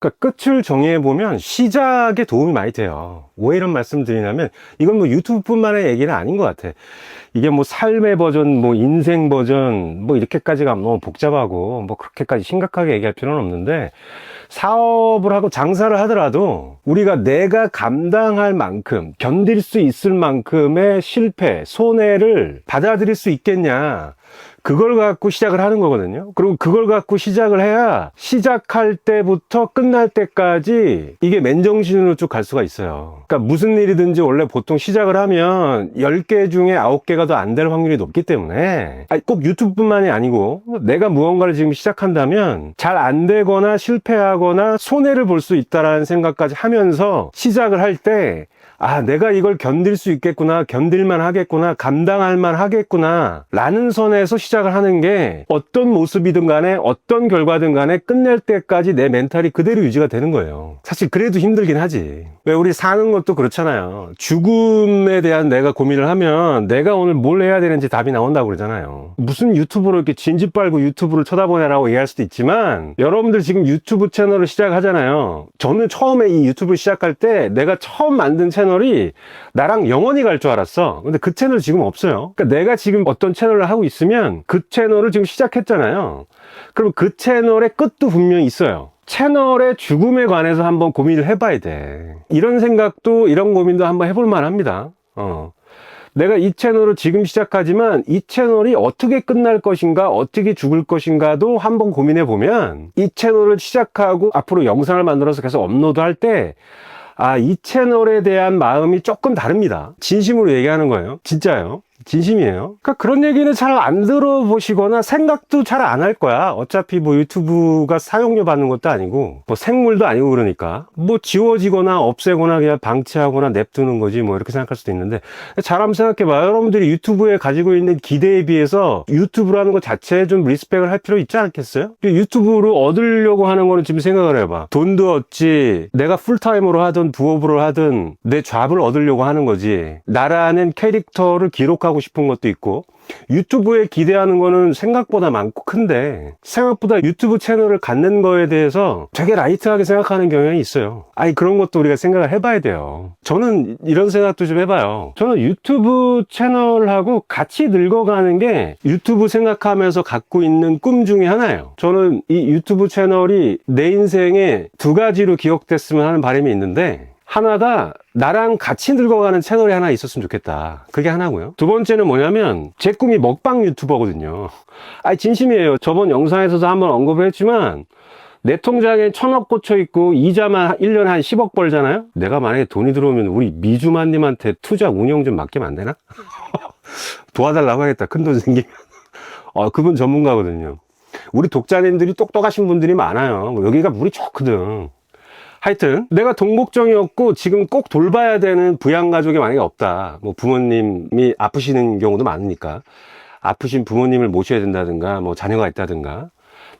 그러니까 끝을 정해보면 시작에 도움이 많이 돼요. 왜 이런 말씀 드리냐면, 이건 뭐 유튜브뿐만의 얘기는 아닌 것 같아. 이게 뭐 삶의 버전, 뭐 인생 버전, 뭐 이렇게까지 가면 너무 복잡하고, 뭐 그렇게까지 심각하게 얘기할 필요는 없는데, 사업을 하고 장사를 하더라도 우리가 내가 감당할 만큼, 견딜 수 있을 만큼의 실패, 손해를 받아들일 수 있겠냐. 그걸 갖고 시작을 하는 거거든요. 그리고 그걸 갖고 시작을 해야 시작할 때부터 끝날 때까지 이게 맨정신으로 쭉 갈 수가 있어요. 그러니까 무슨 일이든지 원래 보통 시작을 하면 10개 중에 9개가 더 안 될 확률이 높기 때문에, 꼭 유튜브뿐만이 아니고 내가 무언가를 지금 시작한다면 잘 안 되거나 실패하거나 손해를 볼 수 있다라는 생각까지 하면서 시작을 할 때, 내가 이걸 견딜 수 있겠구나, 견딜만 하겠구나, 감당할만 하겠구나 라는 선에서 시작을 하는 게 어떤 모습이든 간에 어떤 결과든 간에 끝낼 때까지 내 멘탈이 그대로 유지가 되는 거예요. 사실 그래도 힘들긴 하지. 왜 우리 사는 것도 그렇잖아요. 죽음에 대한 내가 고민을 하면 내가 오늘 뭘 해야 되는지 답이 나온다고 그러잖아요. 무슨 유튜브로 이렇게 진지 빨고 유튜브를 쳐다보냐라고 얘기할 수도 있지만, 여러분들 지금 유튜브 채널을 시작하잖아요. 저는 처음에 이 유튜브를 시작할 때 내가 처음 만든 채널이 나랑 영원히 갈 줄 알았어. 근데 그 채널 지금 없어요. 그러니까 내가 지금 어떤 채널을 하고 있으면 그 채널을 지금 시작했잖아요. 그럼 그 채널의 끝도 분명히 있어요. 채널의 죽음에 관해서 한번 고민을 해봐야 돼. 이런 생각도, 이런 고민도 한번 해볼 만합니다. 내가 이 채널을 지금 시작하지만 이 채널이 어떻게 끝날 것인가, 어떻게 죽을 것인가도 한번 고민해 보면, 이 채널을 시작하고 앞으로 영상을 만들어서 계속 업로드할 때, 이 채널에 대한 마음이 조금 다릅니다. 진심으로 얘기하는 거예요. 진짜요. 진심이에요. 그러니까 그런 얘기는 잘 안 들어보시거나 생각도 잘 안 할 거야. 어차피 뭐 유튜브가 사용료 받는 것도 아니고 뭐 생물도 아니고, 그러니까 뭐 지워지거나 없애거나 그냥 방치하거나 냅두는 거지, 뭐 이렇게 생각할 수도 있는데, 잘 한번 생각해봐요. 여러분들이 유튜브에 가지고 있는 기대에 비해서 유튜브라는 것 자체에 좀 리스펙을 할 필요 있지 않겠어요? 유튜브로 얻으려고 하는 거는 지금 생각을 해봐. 돈도 얻지, 내가 풀타임으로 하든 부업으로 하든 내 잡을 얻으려고 하는 거지. 나라는 캐릭터를 기록하고 싶은 것도 있고, 유튜브에 기대하는 거는 생각보다 많고 큰데, 생각보다 유튜브 채널을 갖는 거에 대해서 되게 라이트하게 생각하는 경향이 있어요. 그런 것도 우리가 생각을 해봐야 돼요. 저는 이런 생각도 좀 해봐요. 저는 유튜브 채널하고 같이 늙어가는 게 유튜브 생각하면서 갖고 있는 꿈 중에 하나예요. 저는 이 유튜브 채널이 내 인생에 2가지로 기억됐으면 하는 바람이 있는데, 하나가 나랑 같이 늙어가는 채널이 하나 있었으면 좋겠다. 그게 하나고요. 두 번째는 뭐냐면, 제 꿈이 먹방 유튜버거든요. 진심이에요. 저번 영상에서도 한번 언급을 했지만, 내 통장에 1,000억 꽂혀 있고 이자만 1년에 한 10억 벌잖아요. 내가 만약에 돈이 들어오면 우리 미주마님한테 투자 운영 좀 맡기면 안 되나? 도와달라고 하겠다. 큰 돈 생기면. 그분 전문가거든요. 우리 독자님들이 똑똑하신 분들이 많아요. 여기가 물이 좋거든. 하여튼 내가 돈 걱정이 없고 지금 꼭 돌봐야 되는 부양가족이 만약에 없다, 뭐 부모님이 아프시는 경우도 많으니까 아프신 부모님을 모셔야 된다든가, 뭐 자녀가 있다든가,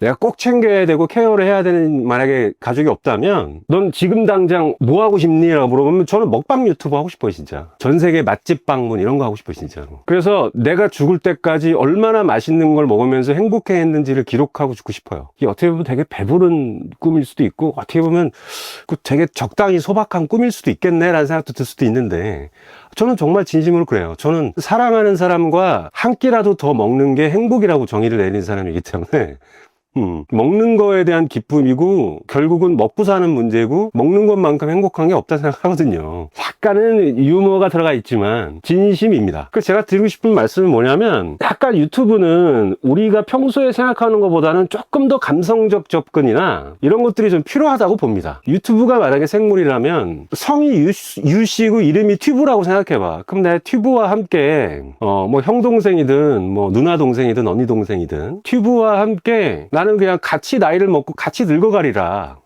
내가 꼭 챙겨야 되고 케어를 해야 되는 만약에 가족이 없다면, 넌 지금 당장 뭐 하고 싶니? 라고 물어보면 저는 먹방 유튜버 하고 싶어요. 진짜 전 세계 맛집 방문 이런 거 하고 싶어요. 진짜로. 그래서 내가 죽을 때까지 얼마나 맛있는 걸 먹으면서 행복해 했는지를 기록하고 죽고 싶어요. 이게 어떻게 보면 되게 배부른 꿈일 수도 있고, 어떻게 보면 되게 적당히 소박한 꿈일 수도 있겠네 라는 생각도 들 수도 있는데, 저는 정말 진심으로 그래요. 저는 사랑하는 사람과 한 끼라도 더 먹는 게 행복이라고 정의를 내린 사람이기 때문에, 먹는 거에 대한 기쁨이고, 결국은 먹고 사는 문제고, 먹는 것만큼 행복한 게 없다 생각하거든요. 약간은 유머가 들어가 있지만 진심입니다. 그래서 제가 드리고 싶은 말씀은 뭐냐면, 약간 유튜브는 우리가 평소에 생각하는 것보다는 조금 더 감성적 접근이나 이런 것들이 좀 필요하다고 봅니다. 유튜브가 만약에 생물이라면 성이 유씨고 이름이 튜브라고 생각해봐. 그럼 내 튜브와 함께 뭐 형 동생이든 뭐 누나 동생이든 언니 동생이든 튜브와 함께 나는 그냥 같이 나이를 먹고 같이 늙어가리라.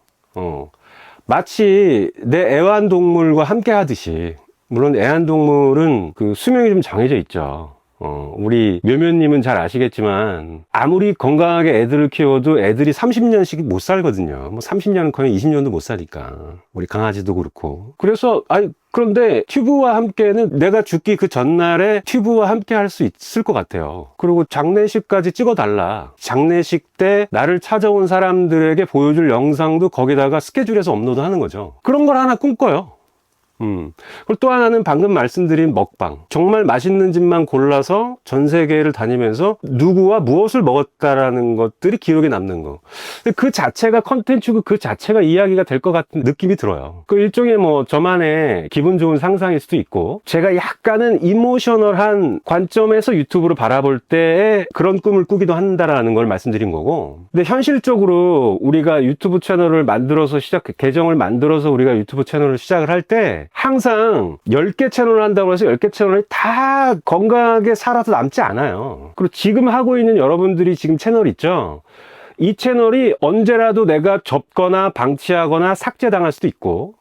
마치 내 애완동물과 함께 하듯이. 물론 애완동물은 그 수명이 좀 정해져 있죠. 우리 묘묘님은 잘 아시겠지만 아무리 건강하게 애들을 키워도 애들이 30년씩 못 살거든요. 뭐 30년은 커녕 20년도 못 사니까. 우리 강아지도 그렇고. 그래서 그런데 튜브와 함께는 내가 죽기 그 전날에 튜브와 함께 할 수 있을 것 같아요. 그리고 장례식까지 찍어달라. 장례식 때 나를 찾아온 사람들에게 보여줄 영상도 거기다가 스케줄에서 업로드 하는 거죠. 그런 걸 하나 꿈꿔요. 그리고 또 하나는 방금 말씀드린 먹방. 정말 맛있는 집만 골라서 전 세계를 다니면서 누구와 무엇을 먹었다라는 것들이 기록에 남는 거. 근데 그 자체가 컨텐츠고 그 자체가 이야기가 될 것 같은 느낌이 들어요. 그 일종의 뭐 저만의 기분 좋은 상상일 수도 있고, 제가 약간은 이모셔널한 관점에서 유튜브를 바라볼 때에 그런 꿈을 꾸기도 한다라는 걸 말씀드린 거고, 근데 현실적으로 우리가 유튜브 채널을 만들어서 계정을 만들어서 우리가 유튜브 채널을 시작을 할 때 항상 10개 채널을 한다고 해서 10개 채널이 다 건강하게 살아서 남지 않아요. 그리고 지금 하고 있는 여러분들이 지금 채널 있죠? 이 채널이 언제라도 내가 접거나 방치하거나 삭제당할 수도 있고,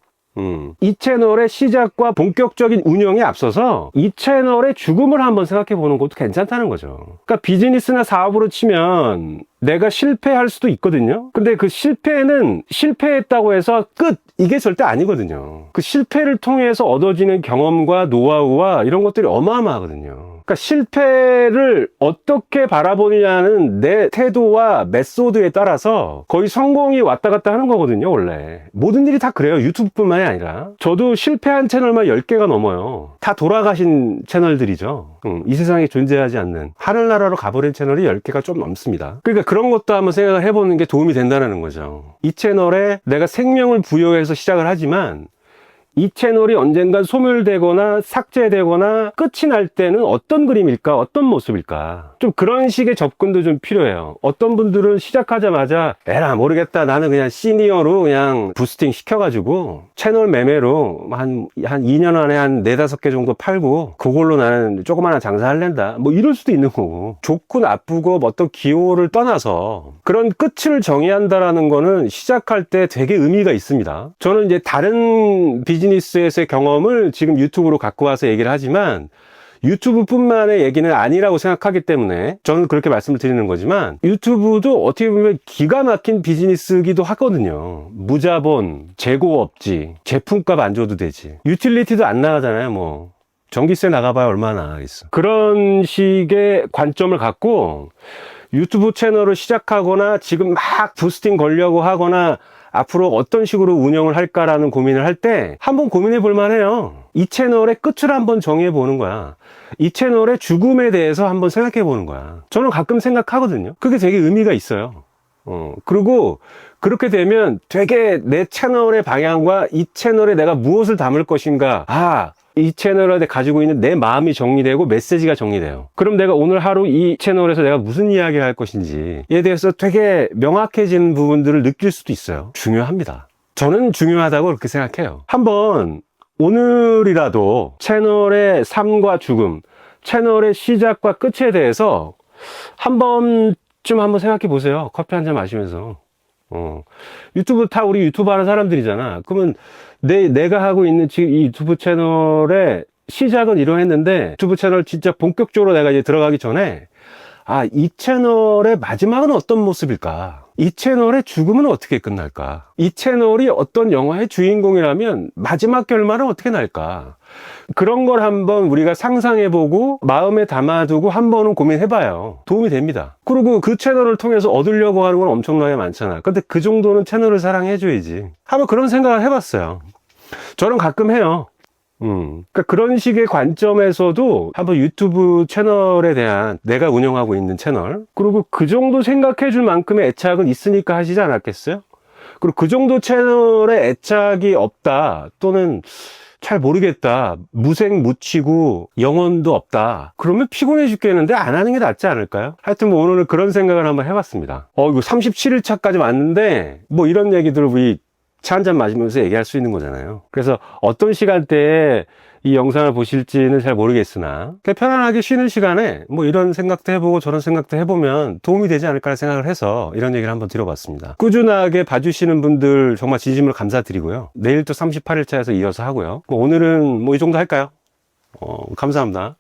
이 채널의 시작과 본격적인 운영에 앞서서 이 채널의 죽음을 한번 생각해 보는 것도 괜찮다는 거죠. 그러니까 비즈니스나 사업으로 치면 내가 실패할 수도 있거든요. 근데 그 실패는 실패했다고 해서 끝! 이게 절대 아니거든요. 그 실패를 통해서 얻어지는 경험과 노하우와 이런 것들이 어마어마하거든요. 그러니까 실패를 어떻게 바라보느냐는 내 태도와 메소드에 따라서 거의 성공이 왔다 갔다 하는 거거든요, 원래. 모든 일이 다 그래요. 유튜브뿐만이 아니라. 저도 실패한 채널만 10개가 넘어요. 다 돌아가신 채널들이죠. 이 세상에 존재하지 않는 하늘나라로 가버린 채널이 10개가 좀 넘습니다. 그러니까 그런 것도 한번 생각을 해보는 게 도움이 된다는 거죠. 이 채널에 내가 생명을 부여해서 시작을 하지만 이 채널이 언젠간 소멸되거나 삭제되거나 끝이 날 때는 어떤 그림일까, 어떤 모습일까, 좀 그런 식의 접근도 좀 필요해요. 어떤 분들은 시작하자마자 에라 모르겠다, 나는 그냥 시니어로 그냥 부스팅 시켜가지고 채널 매매로 한 2년 안에 한 4-5개 정도 팔고 그걸로 나는 조그마한 장사할랜다, 뭐 이럴 수도 있는 거고, 좋고 나쁘고 어떤 기호를 떠나서 그런 끝을 정의한다라는 거는 시작할 때 되게 의미가 있습니다. 저는 이제 다른 비즈니스에서의 경험을 지금 유튜브로 갖고 와서 얘기를 하지만 유튜브뿐만의 얘기는 아니라고 생각하기 때문에 저는 그렇게 말씀을 드리는 거지만, 유튜브도 어떻게 보면 기가 막힌 비즈니스기도 하거든요. 무자본, 재고업지, 제품값 안 줘도 되지, 유틸리티도 안 나가잖아요. 뭐 전기세 나가봐야 얼마나 나가겠어. 그런 식의 관점을 갖고 유튜브 채널을 시작하거나 지금 막 부스팅 걸려고 하거나 앞으로 어떤 식으로 운영을 할까라는 고민을 할 때 한번 고민해 볼 만해요. 이 채널의 끝을 한번 정해 보는 거야. 이 채널의 죽음에 대해서 한번 생각해 보는 거야. 저는 가끔 생각하거든요. 그게 되게 의미가 있어요. 그리고 그렇게 되면 되게 내 채널의 방향과 이 채널에 내가 무엇을 담을 것인가, 이 채널에 가지고 있는 내 마음이 정리되고 메시지가 정리돼요. 그럼 내가 오늘 하루 이 채널에서 내가 무슨 이야기를 할 것인지에 대해서 되게 명확해지는 부분들을 느낄 수도 있어요. 중요합니다. 저는 중요하다고 그렇게 생각해요. 한번 오늘이라도 채널의 삶과 죽음, 채널의 시작과 끝에 대해서 한 번쯤 한번 생각해 보세요. 커피 한 잔 마시면서. 유튜브 다 우리 유튜브 하는 사람들이잖아. 그러면 내가 하고 있는 지금 이 유튜브 채널의 시작은 이러했는데, 유튜브 채널 진짜 본격적으로 내가 이제 들어가기 전에 이 채널의 마지막은 어떤 모습일까? 이 채널의 죽음은 어떻게 끝날까? 이 채널이 어떤 영화의 주인공이라면 마지막 결말은 어떻게 날까? 그런 걸 한번 우리가 상상해보고 마음에 담아두고 한 번은 고민해봐요. 도움이 됩니다. 그리고 그 채널을 통해서 얻으려고 하는 건 엄청나게 많잖아. 근데 그 정도는 채널을 사랑해줘야지. 한번 그런 생각을 해봤어요. 저는 가끔 해요. 그러니까 그런 식의 관점에서도 한번 유튜브 채널에 대한, 내가 운영하고 있는 채널, 그리고 그 정도 생각해 줄 만큼의 애착은 있으니까 하시지 않았겠어요? 그리고 그 정도 채널에 애착이 없다, 또는 잘 모르겠다, 무색무취고 영혼도 없다, 그러면 피곤해 죽겠는데 안 하는 게 낫지 않을까요? 하여튼 뭐 오늘은 그런 생각을 한번 해봤습니다. 이거 37일차까지 왔는데 뭐 이런 얘기들을 우리 차 한잔 마시면서 얘기할 수 있는 거잖아요. 그래서 어떤 시간대에 이 영상을 보실지는 잘 모르겠으나 그냥 편안하게 쉬는 시간에 뭐 이런 생각도 해보고 저런 생각도 해보면 도움이 되지 않을까 생각을 해서 이런 얘기를 한번 드려봤습니다. 꾸준하게 봐주시는 분들 정말 진심으로 감사드리고요. 내일 또 38일차에서 이어서 하고요. 오늘은 뭐 이 정도 할까요? 감사합니다.